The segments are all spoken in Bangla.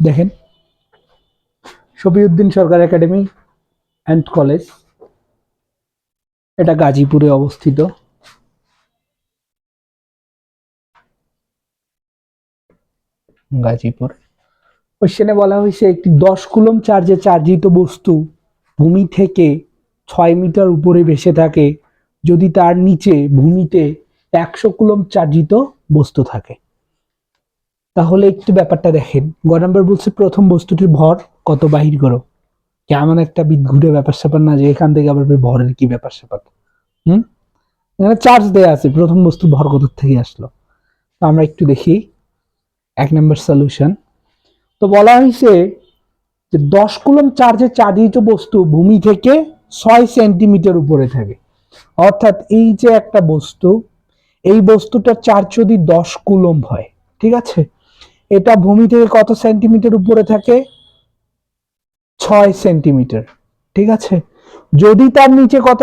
দেখেন, শফিউদ্দিন সরকার একাডেমি অ্যান্ড কলেজ, এটা গাজীপুরে অবস্থিত। গাজীপুর। কোশ্চেনে বলা হয়েছে একটি 10 কুলম চার্জে চার্জিত বস্তু ভূমি থেকে 6 মিটার উপরে ভেসে থাকে যদি তার নিচে ভূমিতে 100 কুলম চার্জিত বস্তু থাকে। তাহলে একটু ব্যাপারটা দেখেন, গ নাম্বার বলছে প্রথম বস্তুটির ভর কত বাহির করো। কেমন একটা বিদঘুটে ব্যাপার স্যাপার না, যে এখান থেকে আবার ভরের কি ব্যাপার স্যাপার। এখানে চার্জ দেয়া আছে, প্রথম বস্তুর ভর কত থেকে আসলো। তো আমরা একটু দেখি 1 নম্বর সলিউশন। তো বলা হয়েছে যে 10 কুলম চার্জে চার্জিত বস্তু ভূমি থেকে 6 সেন্টিমিটার উপরে থাকে। অর্থাৎ এই যে একটা বস্তু, এই বস্তুটার চার্জ যদি 10 কুলম হয়, ঠিক আছে, এটা ভূমি থেকে কত সেন্টিমিটার উপরে থাকে? 6 সেন্টিমিটার, ঠিক আছে। যদি তার নিচে কত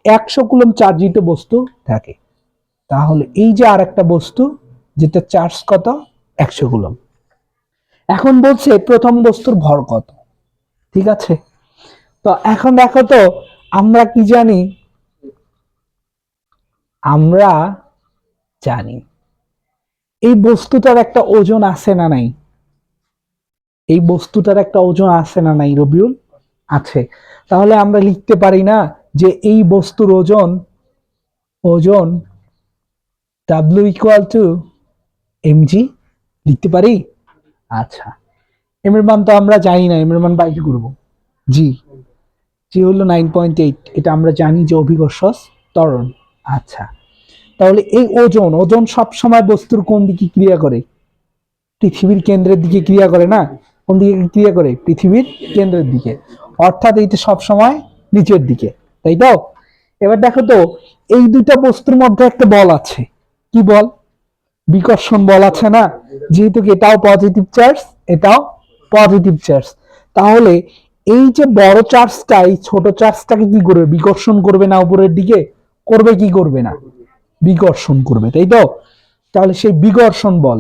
100 কুলম চার্জিত বস্তু থাকে, তাহলে এই যে আর একটা বস্তু যেটা চার্জ কত 100 কুলম। এখন বলছে প্রথম বস্তুর ভর কত, ঠিক আছে। তো এখন দেখো তো, আমরা কি জানি? আমরা জানি এই বস্তুটার একটা ওজন আছে না নাই? এই বস্তুটার একটা ওজন আছে না নাই রবিউল? আছে। তাহলে আমরা লিখতে পারি না যে এই বস্তুর ওজন ওজন W ইকুয়াল টু mg, লিখতে পারি? আচ্ছা, এম এর মান তো আমরা জানি না, এম এর মান বাইর করব। জি জি হলো 9.8, এটা আমরা জানি যে অভিকর্ষজ ত্বরণ। আচ্ছা, তাহলে এই ওজন ওজন সব সময় বস্তুর কোন দিকে ক্রিয়া করে? পৃথিবীর কেন্দ্রের দিকে ক্রিয়া করে না? কোন দিকে ক্রিয়া করে? পৃথিবীর কেন্দ্রের দিকে। অর্থাৎ এইটা সব সময় নিচের দিকে, তাই তো? এবার দেখো তো, এই দুইটা বস্তুর মধ্যে একটা বল আছে। কি বল? বিকর্ষণ বল আছে না? যেহেতু এটাও পজিটিভ চার্জ, এটাও পজিটিভ চার্জ, তাহলে এই যে বড় চার্জটা এই ছোট চার্জটাকে কি করবে? বিকর্ষণ করবে না উপরের দিকে? করবে কি করবে না? বিকর্ষণ করবে, তাই তো? তাহলে সেই বিকর্ষণ বল,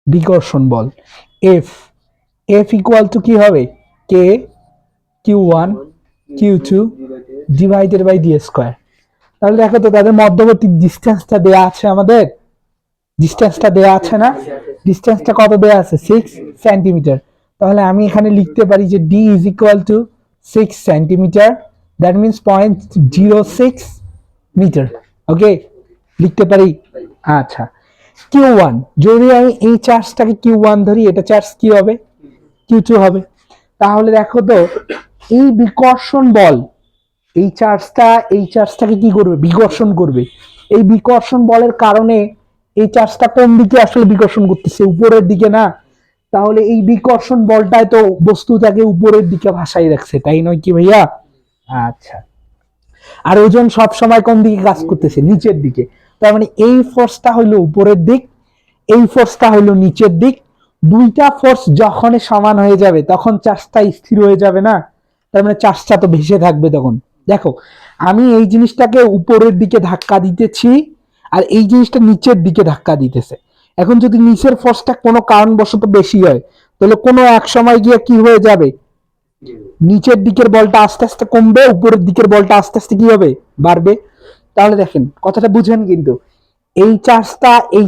বিকর্ষণ বল এফ, এফ ইকুয়াল টু কি হবে? K Q1 Q2 divided by D square. তাহলে দেখো তো, তাদের মধ্যবর্তী ডিসটেন্সটা দেয়া আছে আমাদের, ডিসটেন্সটা দেয়া আছে না? ডিসটেন্সটা কত দেয়া আছে? 6 সেন্টিমিটার। তাহলে আমি এখানে লিখতে পারি যে d is equal to 6 centimetre, that means 0.06 metre. Okay, লিখতে পারি? আচ্ছা, Q1, যদি আমি এই চার্জটাকে Q1 ধরি, এটা চার্জ কি হবে? Q2 হবে। তাহলে দেখো তো, এই বিকর্ষণ বল এই চার্জটাকে কি করবে? বিকর্ষণ করবে। এই বিকর্ষণ বলের কারণে এই চার্জটা কোন দিকে আসলে বিকর্ষণ করতেছে? উপরের দিকে না? তাহলে এই বিকর্ষণ বলটাই তো বস্তুটাকে উপরের দিকে ভাসাই রাখছে, তাই নয় কি ভাইয়া? আচ্ছা, আর ওজন সব সময় কোন দিকে কাজ করতেছে? নিচের দিকে। তার মানে এই ফোর্সটা হইলো উপরের দিক, এই ফোর্সটা হইলো নিচের দিক। দুইটা ফোর্স যখন সমান হয়ে যাবে তখন চার্জটা স্থির হয়ে যাবে না? তার মানে চার্জটা তো ভেসে থাকবে তখন। দেখো, আমি এই জিনিসটাকে উপরের দিকে ধাক্কা দিতেছি, আর এই জিনিসটা নিচের দিকে ধাক্কা দিতেছে। এখন যদি নিচের ফোর্সটা কোনো কারণবশত বেশি হয়, তাহলে কোনো এক সময় গিয়ে কি হয়ে যাবে? নিচের দিকের বলটা আস্তে আস্তে কমবে, উপরের দিকের বলটা আস্তে আস্তে কি হবে? বাড়বে। তাহলে দেখেন, কথাটা বুঝেন কিন্তু, এই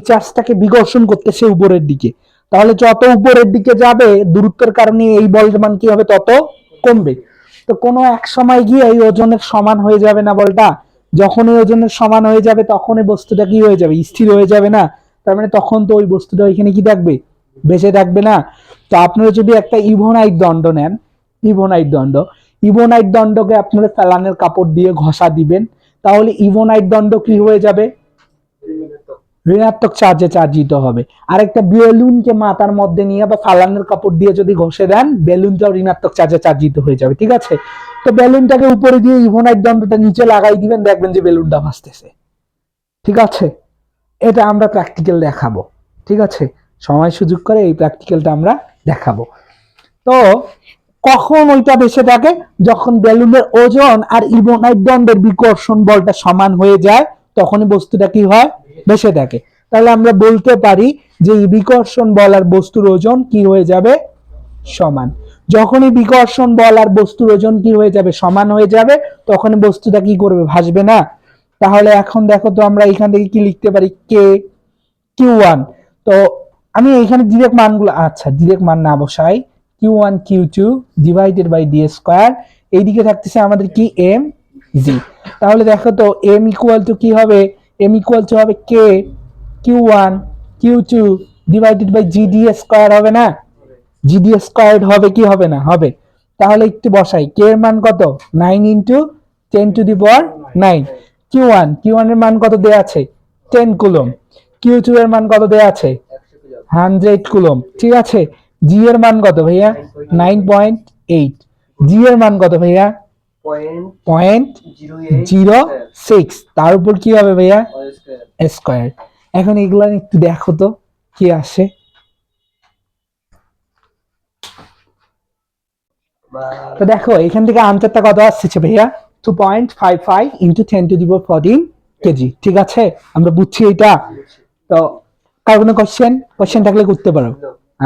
চার্জটাকে বিকর্ষণ করতেছে উপরের দিকে। তাহলে যত উপরের দিকে যাবে দূরত্বের কারণে এই বলের মান কি হবে? তত কমবে। তো কোনো এক সময় গিয়ে এই ওজনের সমান হয়ে যাবে না বলটা? যখন এই ওজনের সমান হয়ে যাবে তখন এই বস্তুটা কি হয়ে যাবে? স্থির হয়ে যাবে না? তার মানে তখন তো ওই বস্তুটা ওইখানে কি থাকবে? বেঁচে থাকবে না? তো আপনারা যদি একটা ইভোনাইট দণ্ড নেন, ইভোনাইট দণ্ড, ইভোনাইট দণ্ডকে আপনারা ফেলানের কাপড় দিয়ে ঘষা দিবেন, তাহলে ইভোনাইট দণ্ড কি হয়ে যাবে? ঋণাত্মক চার্জে চার্জিত হবে। আরেকটা বেলুনকে মাথার মধ্যে নিয়ে বা ফালানের কাপড় দিয়ে যদি ঘষে দেন, বেলুনটাও ঋণাত্মক চার্জে চার্জিত হয়ে যাবে, ঠিক আছে। তো বেলুনটাকে উপরে দিয়ে ইভোনাইট দণ্ডটা নিচে লাগাই দিবেন, দেখবেন যে বেলুনটা ভাসতেছে, ঠিক আছে। এটা আমরা প্র্যাকটিক্যাল দেখাবো, ঠিক আছে। সময় সুযোগ করে এই প্র্যাকটিক্যালটা আমরা দেখাবো। তো কখন ওইটা ভেসে থাকে? যখন বেলুনের ওজন আর ইভোনাইট দণ্ডের বিকর্ষণ বলটা সমান হয়ে যায়, তখনই বস্তুটা কি হয়? ভেসে থাকে। তাহলে আমরা বলতে পারি যে এই বিকর্ষণ বল আর বস্তুর ওজন কি হয়ে যাবে, সমান। যখনই বিকর্ষণ বল আর বস্তুর ওজন কি হয়ে যাবে, সমান হয়ে যাবে, তখন বস্তুটা কি করবে, ভাসবে না। তাহলে এখন দেখো তো আমরা এখান থেকে কি লিখতে পারি, কে Q1। তো আমি এইখানে ডিরেক্ট মানগুলো, আচ্ছা ডিরেক্ট মান না বসাই, Q1 Q2 divided by D square, এইদিকে থাকতেছে আমাদের কি এম জি। তাহলে দেখো তো এম ইকুয়াল টু কি হবে, এম ইকুয়াল টু হবে K Q1 Q2 divided by G D square, হবে না, জি ডি স্কয়ার্ড হবে কি হবে না, হবে। তাহলে একটু বসাই, কে এর মান কত, 9 into 10 to the power 9। Q1 এর মান কত দেয়া আছে, 10 কুলম। Q2 এর মান কত দেয়া আছে, 100 কুলম, ঠিক আছে। জি এর মান কত ভাইয়া, 9.8। জি এর মান কত ভাইয়া, 0.06। তার উপর কি হবে ভাইয়া, স্কয়ার। এখন এগুলা একটু দেখো তো কি আসে। তো দেখো এখান থেকে আনসারটা কত আসছে ভাইয়া, 2.55 into 10 to the power 14 KG, ঠিক আছে, আমরা বুঝছি এটা। তো কার কোনো কোশ্চেন থাকলে করতে পারো।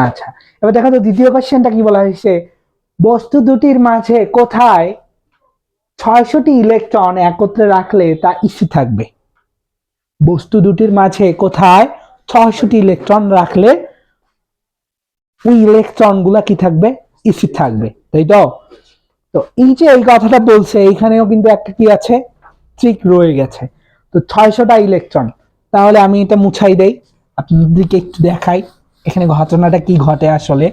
আচ্ছা, এবার দেখো তো দ্বিতীয় কোশ্চেনটা কি বলা হয়েছে, বস্তু দুটির মাঝে কোথায় 600টি ইলেকট্রন একত্রে রাখলে তা স্থির থাকবে। বস্তু দুটির মাঝে কোথায় 600টি ইলেকট্রন রাখলে ওই ইলেকট্রন গুলা কি থাকবে, স্থির থাকবে, তাই তো। তো এই যে এই কথাটা বলছে, এইখানেও কিন্তু একটা কি আছে, ট্রিক রয়ে গেছে। তো 600টা ইলেকট্রন, তাহলে আমি এটা মুছাই দেই, আপনাদেরকে একটু দেখাই এখানে ঘটনাটা কি ঘটে আসলে।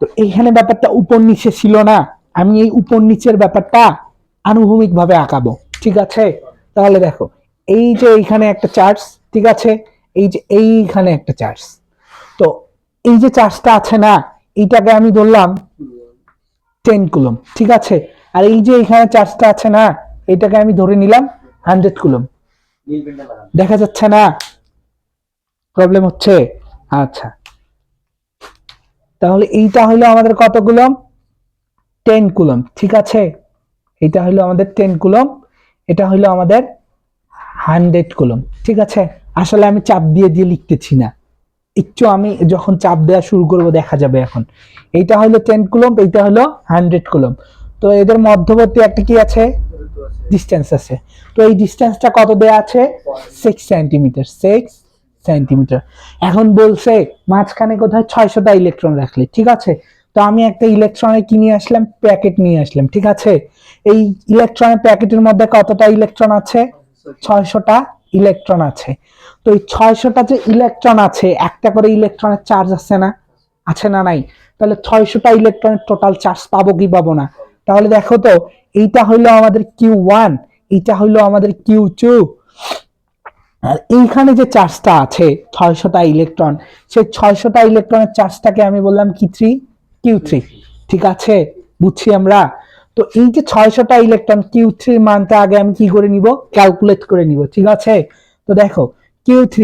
তো এইখানে ব্যাপারটা উপর নিচে ছিল না, আমি এই উপর নিচের ব্যাপারটা আনুভূমিক ভাবে আঁকাবো, ঠিক আছে। তাহলে দেখো এই যে এইখানে একটা চার্জ, ঠিক আছে, এই যে এইখানে একটা চার্জ, তো এই যে চার্জটা আছে না, এইটাকে আমি ধরলাম 10 কুলম, ঠিক আছে। আর এই যে এখানে চার্জটা আছে না, এটাকে আমি ধরে নিলাম 100 কুলম। দেখা যাচ্ছে না, প্রবলেম হচ্ছে। আচ্ছা, তাহলে এইটা হলো আমাদের কত কুলম, 10 কুলম, ঠিক আছে। এটা হলো আমাদের 10 কুলম, এটা হলো আমাদের 100 কুলম, ঠিক আছে। আসলে আমি চাপ দিয়ে দিয়ে লিখতেছি না, একটু আমি যখন চাপ দেওয়া শুরু করব দেখা যাবে। এখন এইটা হলো 10 কুলম, এইটা হলো 100 কুলম। তো এদের মধ্যবর্তী একটা কি আছে, ডিসটেন্স আছে। তো এই ডিসটেন্সটা কত দেয়া আছে, 6 সেন্টিমিটার, 6 সেন্টিমিটার। এখন বলছে মাঝখানে কোথায় 600টা ইলেকট্রন রাখলে, ঠিক আছে। তো আমি একটা ইলেকট্রনের কি নিয়ে আসলাম, প্যাকেট নিয়ে আসলাম, ঠিক আছে। এই ইলেকট্রনের প্যাকেটের মধ্যে কতটা ইলেকট্রন আছে, 600টা ইলেকট্রন আছে। তো এই 600টা যে ইলেকট্রন আছে, একটা করে ইলেকট্রনের চার্জ আছে না, আছে না নাই, তাহলে 600টা ইলেকট্রনের টোটাল চার্জ পাবো কি পাবো না। তাহলে দেখো তো এইটা হইলো আমাদের Q1, এইটা হইলো আমাদের Q2, আর এইখানে যে চার্জটা আছে 600টা ইলেকট্রন, সেই 600টা ইলেকট্রনের চার্জটাকে আমি বললাম Q3, ঠিক আছে, বুঝছি আমরা। তো এই যে 600টা ইলেকট্রন, Q3 মানটা আগে আমি কি করে নিব, ক্যালকুলেট করে নিব, ঠিক আছে। তো দেখো Q3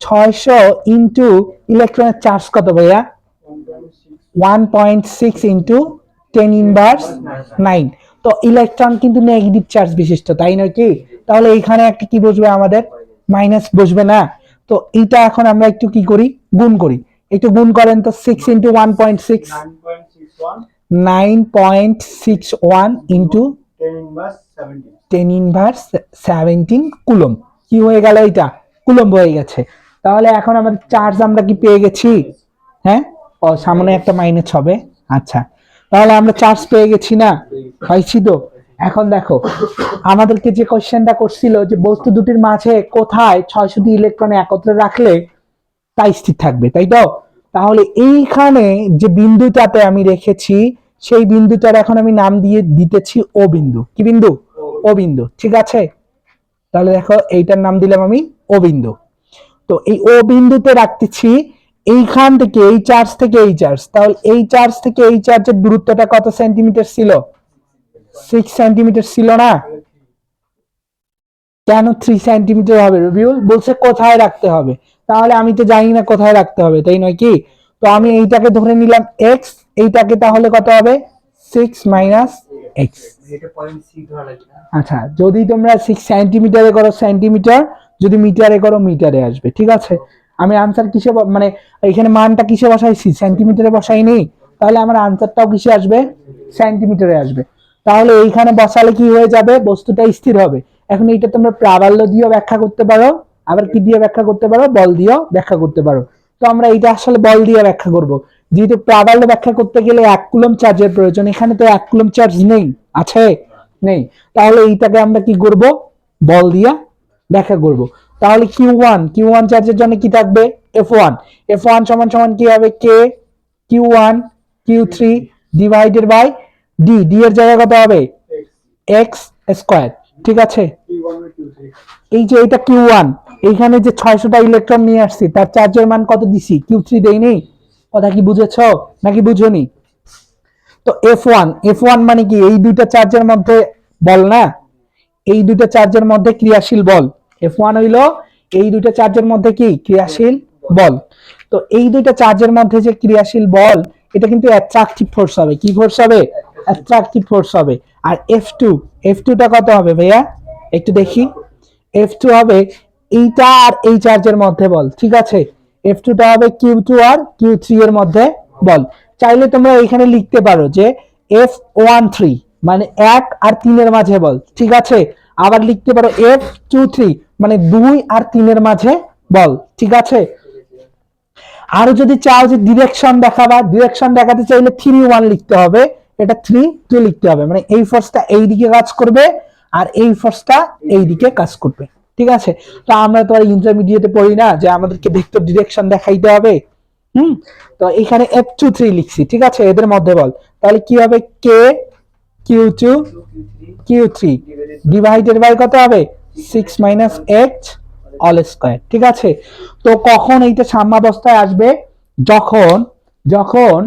600 ইন্টু ইলেকট্রনের চার্জ কত ভাইয়া, 1.6 ইন্টু 10 ইনভার্স 9। তো ইলেকট্রন কিন্তু নেগেটিভ চার্জ বিশিষ্ট, তাই নয় কি। তাহলে এইখানে একটা কি বসবে আমাদের, মাইনাস বসবে না। তো এইটা এখন আমরা একটু কি করি, গুণ করি, একটু গুণ করেন তো, 6 ইন্টু 1.6, 9.61 ইন্টু 10 ইনভার্স 17 কুলম, কি হয়ে গেল, এটা কুলম হয়ে গেছে। তাহলে এখন আমাদের চার্জ আমরা কি পেয়ে গেছি, হ্যাঁ, ও সামনে একটা মাইনাস হবে, আচ্ছা। তাহলে আমরা চার্জ পেয়ে গেছি না, পাইছি তো। এখন দেখো আমাদেরকে যে কোশ্চেনটা করছিল যে বস্তু দুটির মাঝে কোথায় 600টি ইলেকট্রন একত্রে রাখলে তা স্থির থাকবে, তাই তো। তাহলে এইখানে যে বিন্দুটাতে আমি রেখেছি, সেই বিন্দুটার এখন আমি নাম দিয়ে দিতেছি ও বিন্দু, কি বিন্দু, ও বিন্দু, ঠিক আছে। তাহলে দেখো এইটার নাম দিলাম আমি ও বিন্দু। তো এই ও বিন্দুতে রাখতেছি এইখান থেকে এই চার্জ থেকে এই চার্জ, তাহলে এই চার্জ থেকে এই চার্জের দূরত্বটা কত সেন্টিমিটার ছিল, 6 সেন্টিমিটার ছিল না। কেন 3 সেন্টিমিটার হবে রবিউল, বলছে কোথায় রাখতে হবে, তাহলে আমি তো জানি না কোথায় রাখতে হবে, তাই নয় কি। তো আমি এইটাকে ধরে নিলাম x, এইটাকে তাহলে কত হবে, 6 মাইনাস এক্স। আচ্ছা, যদি তোমরা 6 সেন্টিমিটারে করো সেন্টিমিটার, যদি মিটারে করো মিটারে আসবে, ঠিক আছে। আমি আনসার কিসে মানে এখানে মানটা কিসে বসাইছি, সেন্টিমিটারে বসাইনি, তাহলে আমার আনসারটাও কিসে আসবে, সেন্টিমিটারে আসবে। তাহলে এইখানে বসালে কি হয়ে যাবে, বস্তুটা স্থির হবে। এখন এইটা তোমরা প্রাবল্য দিয়েও ব্যাখ্যা করতে পারো, আবার কি দিয়ে ব্যাখ্যা করতে পারো, বল দিয়েও ব্যাখ্যা করতে পারো। তো আমরা এইটা আসলে বল দিয়ে ব্যাখ্যা করব, যেহেতু প্রাবল্য ব্যাখ্যা করতে গেলে 1 কুলম্ব চার্জের প্রয়োজন, এখানে তো 1 কুলম্ব চার্জ নেই, আছে নেই, তাহলে এইটাকে আমরা কি করব, বল দিয়ে ব্যাখ্যা করব। তাহলে Q1 চার্জের জন্য কি থাকবে, F1 সমান সমান কি হবে, K Q1 Q3 divided by D এর জায়গায় কত হবে, x স্কয়ার, ঠিক আছে। এই যে এটা Q1, এইখানে যে 600টা ইলেকট্রন নিয়ে আসছি, তার চার্জের মান কত দিছি, Q3 দেই নেই, কথা কি বুঝেছো নাকি বুঝোনি? তো F1 মানে কি, এই দুইটা চার্জের মধ্যে বল না, এই দুইটা চার্জের মধ্যে ক্রিয়াশীল বল। F1 হইলো এই দুইটা চার্জের মধ্যে কি ক্রিয়াশীল বল। তো এই দুইটা চার্জের মধ্যে যে ক্রিয়াশীল বল, এটা কিন্তু অ্যাট্রাকটিভ ফোর্স হবে। কি ফোর্স হবে, অ্যাট্রাকটিভ ফোর্স হবে। আর F2টা কত হবে ভাইয়া, একটু দেখি। F2 হবে এইটা আর এই চার্জের মধ্যে বল, ঠিক আছে। F2টা হবে Q2 আর Q3 এর মধ্যে বল। চাইলে তোমরা এখানে লিখতে পারো যে F13 মানে 1 আর 3 এর মাঝে বল, ঠিক আছে। আবার লিখতে পারো F23 মানে 2 আর 3 এর মাঝে বল, ঠিক আছে। আর যদি চাও যে ডিরেকশন দেখাবা, ডিরেকশন দেখাতে চাইলে 3-1 লিখতে হবে, এটা 3-2 লিখতে হবে, মানে এই ফোর্সটা এই দিকে কাজ করবে আর এই ফোর্সটা এই দিকে কাজ করবে, ঠিক আছে। তো আমরা তো আর ইন্টারমিডিয়েটে পড়ি না যে আমাদেরকে ভেক্টর ডিরেকশন দেখাইতে হবে। তো এখানে F23 লিখছি, ঠিক আছে, এদের মধ্যে বল। তাহলে কি হবে, K Q2 Q3 divided by কত হবে, 6 - h অল স্কয়ার, ঠিক আছে। তো কখন এইটা সাম্যাবস্থায় আসবে, যখন যখন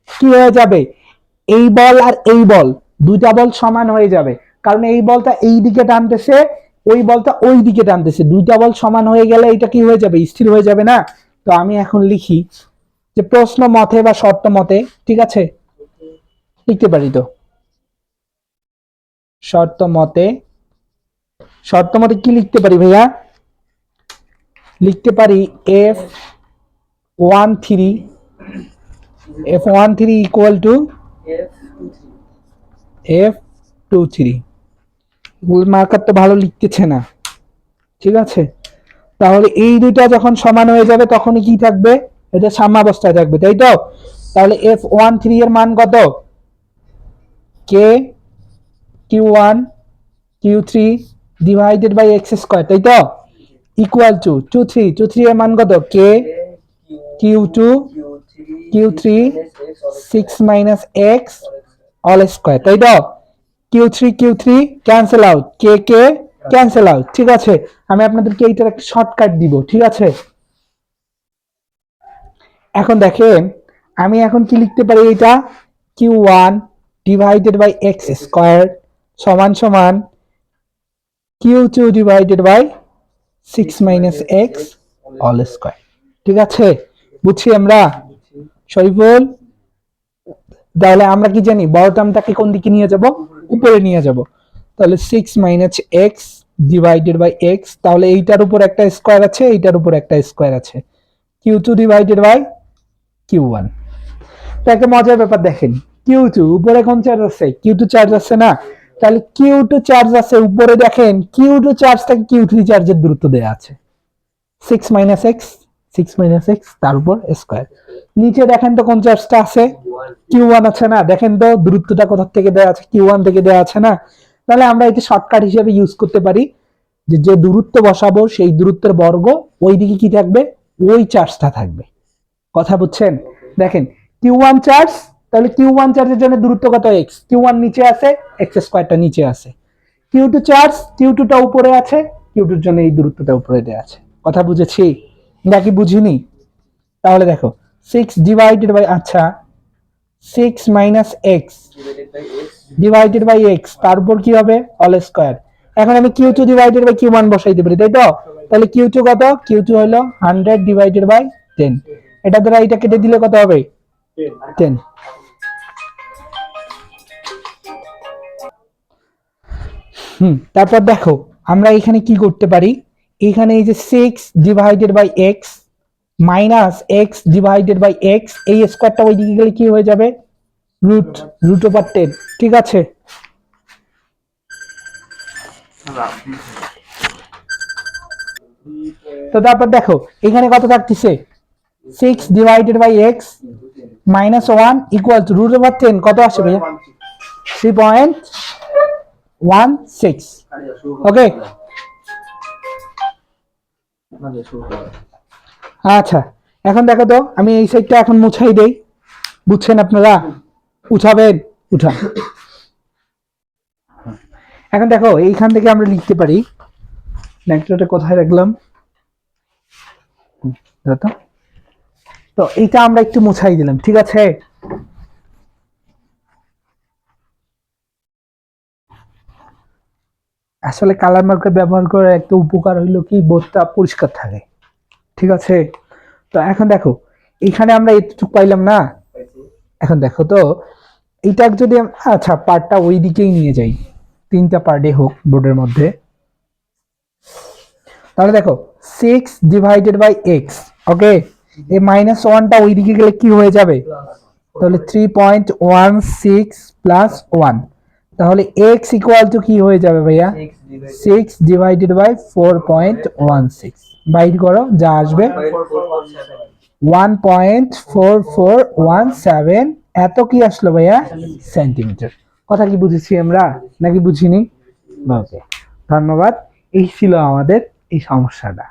কি হয়ে যাবে, এই বল আর এই বল দুইটা বল সমান হয়ে যাবে, কারণ এই বলটা এই দিকে টানতেছে, ওই বলটা ওই দিকে টানতেছে, দুইটা বল সমান হয়ে গেলে এটা কি হয়ে যাবে, স্থির হয়ে যাবে না। তো আমি এখন লিখি যে প্রশ্ন মতে বা শর্ত মতে, ঠিক আছে, লিখতে পারি। তো শর্ত মতে কি লিখতে পারি ভাইয়া, লিখতে পারি F13 equal to F23। Marker তো ভালো লিখতেছে না, ঠিক আছে। তাহলে এই দুইটা যখন সমান হয়ে যাবে তখনই কি থাকবে, এটা সাম্যাবস্থায় থাকবে, তাই তো। তাহলে F13 এর মান কত, K Q1 Q3 divided by x square, তাই তো, ইকুয়াল টু 23 এর মান কত, K Q2 Q3 6 - x all square, তাই তো। Q3 cancel out, K cancel out, ঠিক আছে। আমি আপনাদেরকে এইটার একটা শর্টকাট দিব, ঠিক আছে। এখন দেখেন আমি এখন কি লিখতে পারি, এটা Q1 divided by x square সমান সমান Q2 divided by 6 - x all square, ঠিক আছে। বুঝছি আমরা শরীফুল। তাহলে আমরা কি জানি, বড় টার্মটাকে কোন দিকে নিয়ে যাব, উপরে নিয়ে যাব। তাহলে 6 - x ডিভাইডেড বাই x, তাহলে এইটার উপর একটা স্কয়ার আছে, এইটার উপর একটা স্কয়ার আছে, Q2 ডিভাইডেড বাই Q1। তো একটা মজার ব্যাপার দেখেন, Q2 উপরে কোন চার্জ আছে, Q2 চার্জ আছে না, তাহলে Q2 চার্জ আছে উপরে, দেখেন Q2 চার্জটাকে Q3 চার্জের দূরত্ব দেয়া আছে 6 - x তার উপর স্কয়ার। নিচে দেখেন তো কোন চার্জটা আছে, Q1 আছে না, দেখেন তো দূরত্বটা কোথা থেকে দেয়া আছে, Q1 থেকে দেয়া আছে না। তাহলে আমরা এটা শর্টকাট হিসেবে ইউজ করতে পারি যে যে দূরত্ব বসাবো সেই দূরত্বের বর্গ ওই দিকে কি থাকবে, ওই চার্জটা থাকবে। কথা বুঝছেন, দেখেন Q1 চার্জ, তাহলে Q1 চার্জের জন্য দূরত্ব কত, x, Q1 নিচে আছে, x স্কয়ারটা নিচে আছে। Q2 চার্জ, Q2টা উপরে আছে, Q2 এর জন্য এই দূরত্বটা উপরে দেয়া আছে। কথা বুঝেছি নাকি বুঝিনি? তাহলে দেখো 6 ডিভাইডেড বাই, আচ্ছা 6 - x ডিভাইডেড বাই x, তারপর কি হবে, অল স্কয়ার। এখন আমি Q2 ডিভাইডেড বাই Q1 বসাইতে পারি, তাই তো। তাহলে Q2 কত, Q2 হলো 100 ডিভাইডেড বাই 10, এটা দ্বারা এটা কেটে দিলে কত হবে, 10। তারপর দেখো আমরা এখানে কি করতে পারি, এখানে এই যে 6 divided by X minus X divided by X, এই স্কোয়ারটা ওইদিকে গেলে কি হয়ে যাবে, রুট ওভার 10। ঠিক আছে, তো তারপর দেখো এখানে কত থাকতেছে, 6 divided by X minus 1 equal to root over 10, কত আসে ভাইয়া, 3.16। ওকে, আচ্ছা এখন দেখো তো আমি এই সাইডটা এখন মুছাই দেই, বুঝছেন আপনারা, উঠাবেন, উঠা। এখন দেখো এইখান থেকে আমরা লিখতে পারি, ন্যাকটাটা কোথায় রাখলাম, তো এইটা আমরা একটু মুছাই দিলাম। ঠিক আছে, আসলে কালার মার্কার ব্যবহার করার একটা উপকার হইলো কি বোর্ডটা পরিষ্কার থাকে। ঠিক আছে, তো এখন দেখো এখানে আমরা এতটুকু পাইলাম না, এখন দেখো তো এইটা যদি আচ্ছা পার্টটা ওই দিকেই নিয়ে যাই, 3টা পার্টে হোক বোর্ডের মধ্যে, তাহলে দেখো 6 ডিভাইডেড বাই এক্স, ওকে, এই মাইনাস 1টা ওই দিকে গেলে কি হয়ে যাবে, তাহলে 3.16 প্লাস 1, তাহলে এক্স ইকুয়াল টু কি হয়ে যাবে ভাইয়া, 6 ডিভাইডেড বাই 4.16, বাইর করো যা আসবে 1.4417, এত কি আসলো ভাইয়া, সেন্টিমিটার। কথা কি বুঝেছি আমরা নাকি বুঝিনি? ওকে, ধন্যবাদ। এই ছিল আমাদের এই সমস্যাটা।